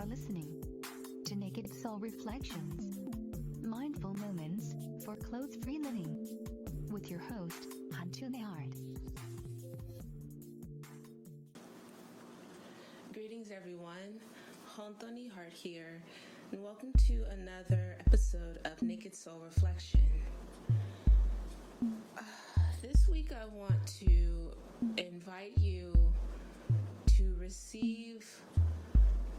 are listening to Naked Soul Reflections, Mindful Moments for Clothes-Free Living, with your host, Hantu Nehart. Greetings, everyone. Hantu Nehart here, and welcome to another episode of Naked Soul Reflection. This week, I want to invite you to receive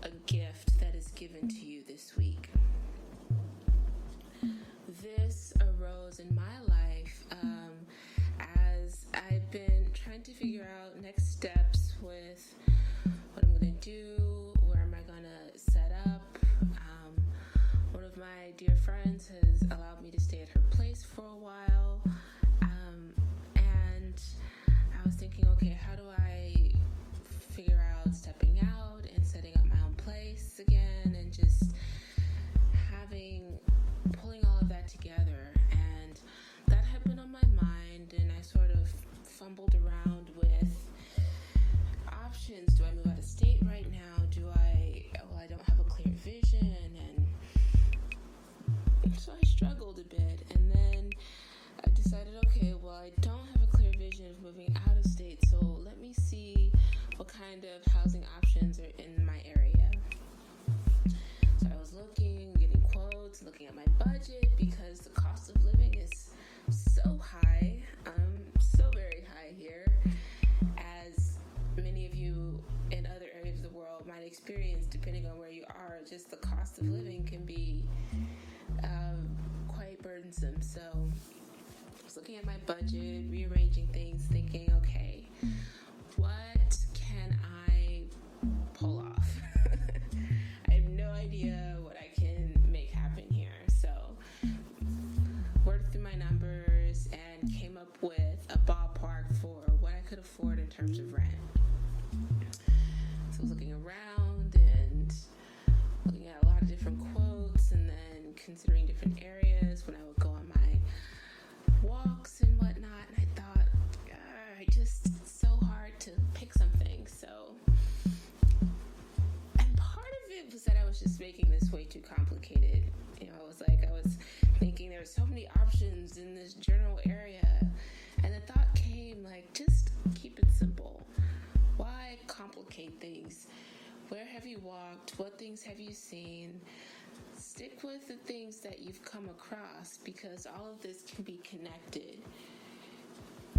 a gift that is given to you this week. This arose in my life as I've been trying to figure out next steps with what I'm going to do, where am I going to set up. One of my dear friends has allowed me to stay at her place for a while, and I was thinking, okay, how do I figure out stepping out and setting up my own place again, and just pulling all of that together. And that had been on my mind, and I sort of fumbled around with options. Do I move out of state right now? I don't have a clear vision, and so I struggled a bit, and then I decided, okay, well, I don't have a clear vision of moving out of state, so let me see what kind of housing options are in my area. So I was getting quotes, looking at my budget, because the cost of living is so high, so very high here, as many of you in other areas of the world might experience, depending on where you are. Just the cost of living can be quite burdensome. So I was looking at my budget, rearranging things, thinking, okay, what can I pull off? I have no idea what I can make happen here. So worked through my numbers and came up with a ballpark for what I could afford in terms of rent. So I was looking around and looking at a lot of different quotes, and then considering different areas when I would go on my walks and whatnot. And I thought, it's so hard to pick something. So, and part of it was that I was just making this way too complicated. I was thinking there were so many options in this general area, and the thought came, just keep it simple. Why complicate things? Where have you walked? What things have you seen? Stick with the things that you've come across, because all of this can be connected.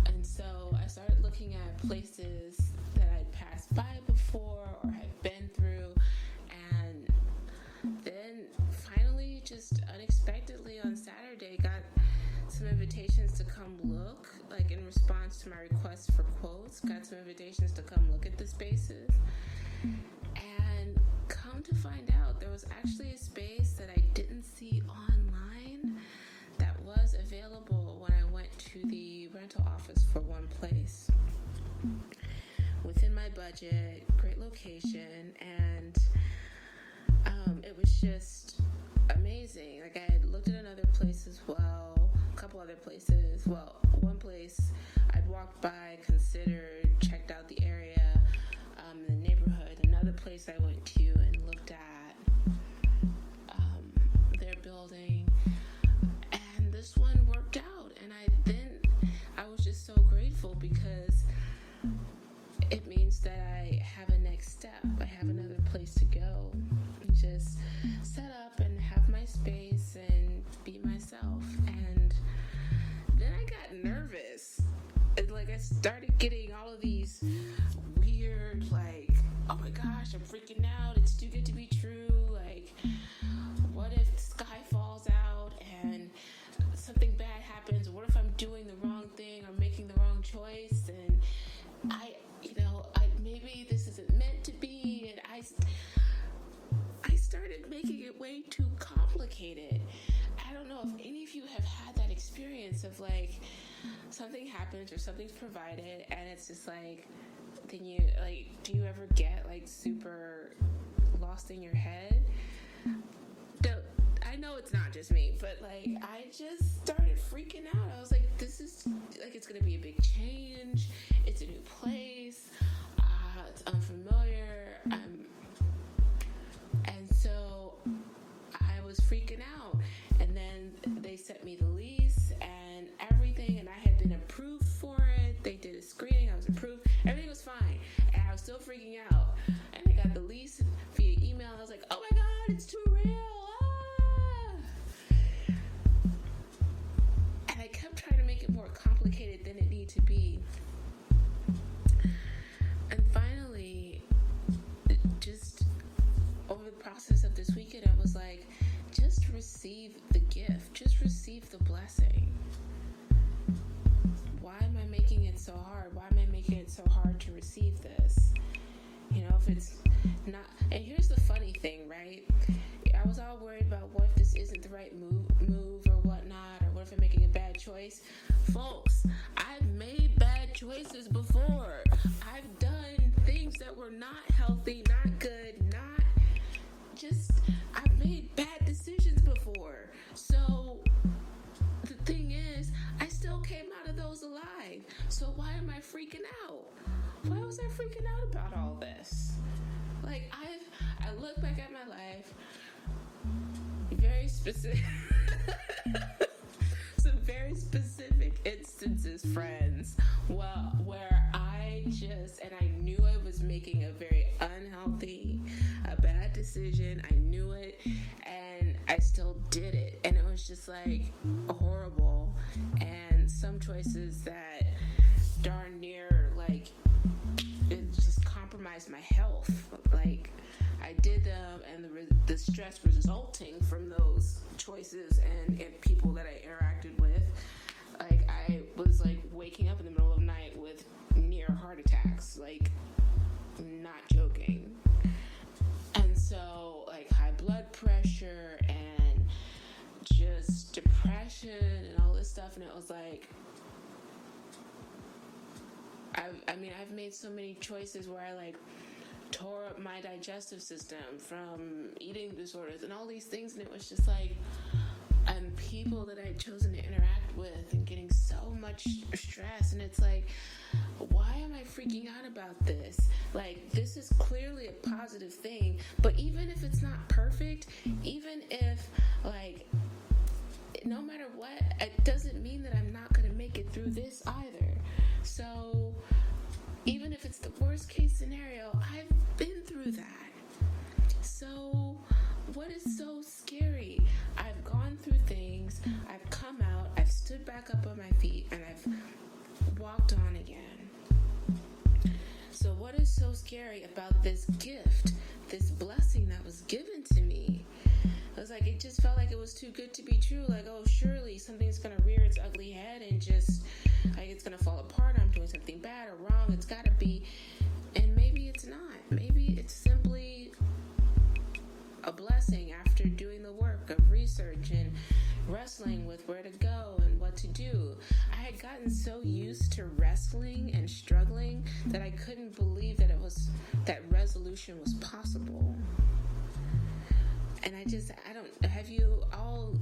And so I started looking at places that I'd passed by before or had been through, and then finally, just unexpectedly on Saturday, got some invitations to come look, in response to my request for quotes, got some invitations to come look at the spaces. And come to find out, there was actually a space that I didn't see online that was available when I went to the rental office for one place. Within my budget, great location, and it was just amazing. I had looked at another place as well, a couple other places. Well, one place I'd walked by, considered, checked out the area, the neighborhood. Another place I went to and looked at their building, and this one worked out. And I was just so grateful, because it means that I have a next step. I have another place to go and just set up and have my space and be myself. And then I got nervous. I started getting all of these weird, oh my gosh, I'm freaking out. It's too good to be true. What if the sky falls out and something bad happens? What if I'm doing the wrong thing or making the wrong choice? And maybe this isn't meant to be. And I started making it way too complicated. I don't know if any of you have had that experience of something happens or something's provided, and it's just then you do you ever get super lost in your head? I know it's not just me, but I just started freaking out. I was this is it's gonna be a big change. It's a new place. It's unfamiliar. And freaking out. And then they sent me the lease and everything, and I had been approved for it. They did a screening, I was approved, everything was fine, and I was still freaking out. And I got the lease via email, and I was like, oh my god, it's too real. And I kept trying to make it more complicated than it needed to be. And finally, just over the process of this weekend, I was like, just receive the gift. Just receive the blessing. Why am I making it so hard? Why am I making it so hard to receive this? You know, if it's not... And here's the funny thing, right? I was all worried about what if this isn't the right move or whatnot, or what if I'm making a bad choice. Folks, I've made bad choices before. I've done things that were not healthy, not good, not just... I've made bad decisions before. So the thing is, I still came out of those alive. So why am I freaking out? Why was I freaking out about all this? Like, I look back at my life, very specific, some very specific instances, friends, where I just, and I knew I was making a very unhealthy, a bad decision. I knew it, and I still did it. And it was just like horrible. And some choices that darn near, like, it just compromised my health. Like, I did them, and the stress resulting from those choices and people that I interacted with, like, I was like waking up in the middle of the night with near heart attacks, like, not joking. And so, like, high blood pressure and just depression and all this stuff, and it was like, I've made so many choices where I, like, tore up my digestive system from eating disorders and all these things, and it was just like, and people that I'd chosen to interact with and getting so much stress, and it's like, why am I freaking out about this? Like, this is clearly a positive thing, but even if it's not perfect, even if, like, no matter what, it doesn't mean that I'm not going to make it through this either. So even if it's the worst case scenario, I've been through that. So what is so scary? I've gone through things, I've come out, I've stood back up on my feet, and I've walked on again. So what is so scary about this gift, this blessing that was given to me? It was like, it just felt like it was too good to be true. Like, oh, surely something's going to rear its ugly head and just, like, it's going to fall apart. I'm doing something bad or wrong. It's got to be. And maybe it's not. Maybe it's simply a blessing after doing the work of research and wrestling with where to go and what to do. I had gotten so used to wrestling and struggling that I couldn't believe that resolution was possible. And have you all,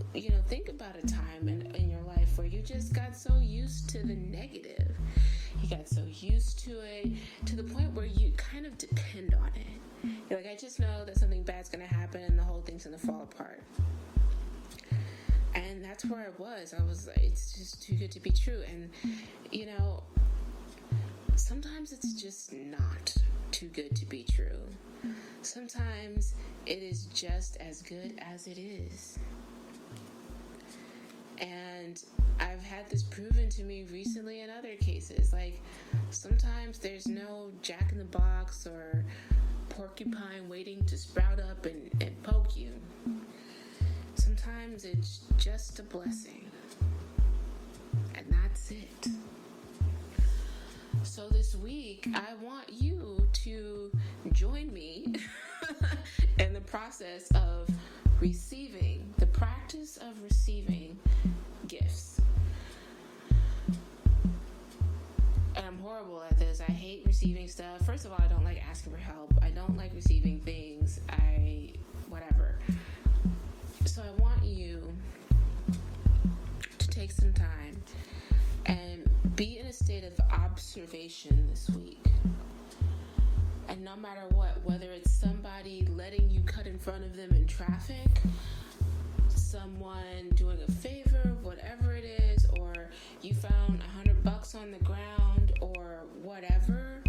think about a time in your life where you just got so used to the negative. You got so used to it to the point where you kind of depend on it. You're like, I just know that something bad's going to happen and the whole thing's going to fall apart. And that's where I was. I was like, it's just too good to be true. And, sometimes it's just not too good to be true. Sometimes it is just as good as it is. And I've had this proven to me recently in other cases. Like, sometimes there's no jack in the box or porcupine waiting to sprout up and poke you. Sometimes it's just a blessing. And that's it. So this week, I want you to join me in the process of receiving, the practice of receiving gifts. And I'm horrible at this. I hate receiving stuff. First of all, I don't like asking for help. I don't like receiving things. Whatever. So I want you to take some time and be in a state of observation this week. And no matter what, whether it's somebody letting you cut in front of them in traffic, someone doing a favor, whatever it is, or you found $100 on the ground, or whatever,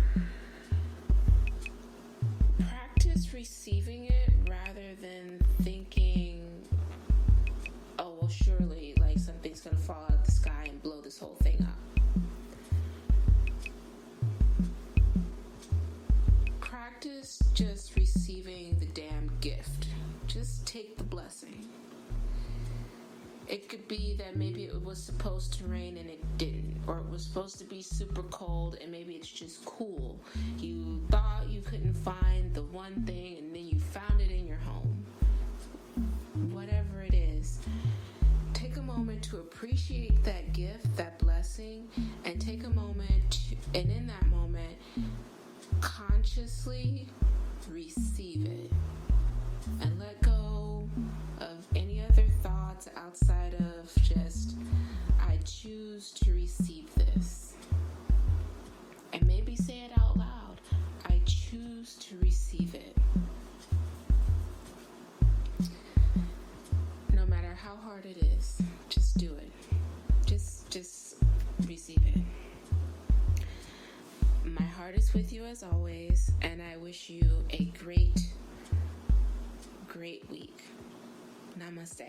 practice receiving it rather than thinking, oh, well, surely, like, something's gonna fall out of the sky and blow this whole thing up. Practice just receiving the damn gift. Just take the blessing. It could be that maybe it was supposed to rain and it didn't, or it was supposed to be super cold and maybe it's just cool. You thought you couldn't find the one thing and then you found it in your home. Whatever it is, take a moment to appreciate that gift, that blessing, and take a moment and in that moment, consciously receive it and let go of any other thoughts outside of just, I choose to receive this. And maybe say it out loud, I choose to receive it. No matter how hard it is, just do it. Just receive it. My heart is with you as always, and I wish you a great week. Namaste.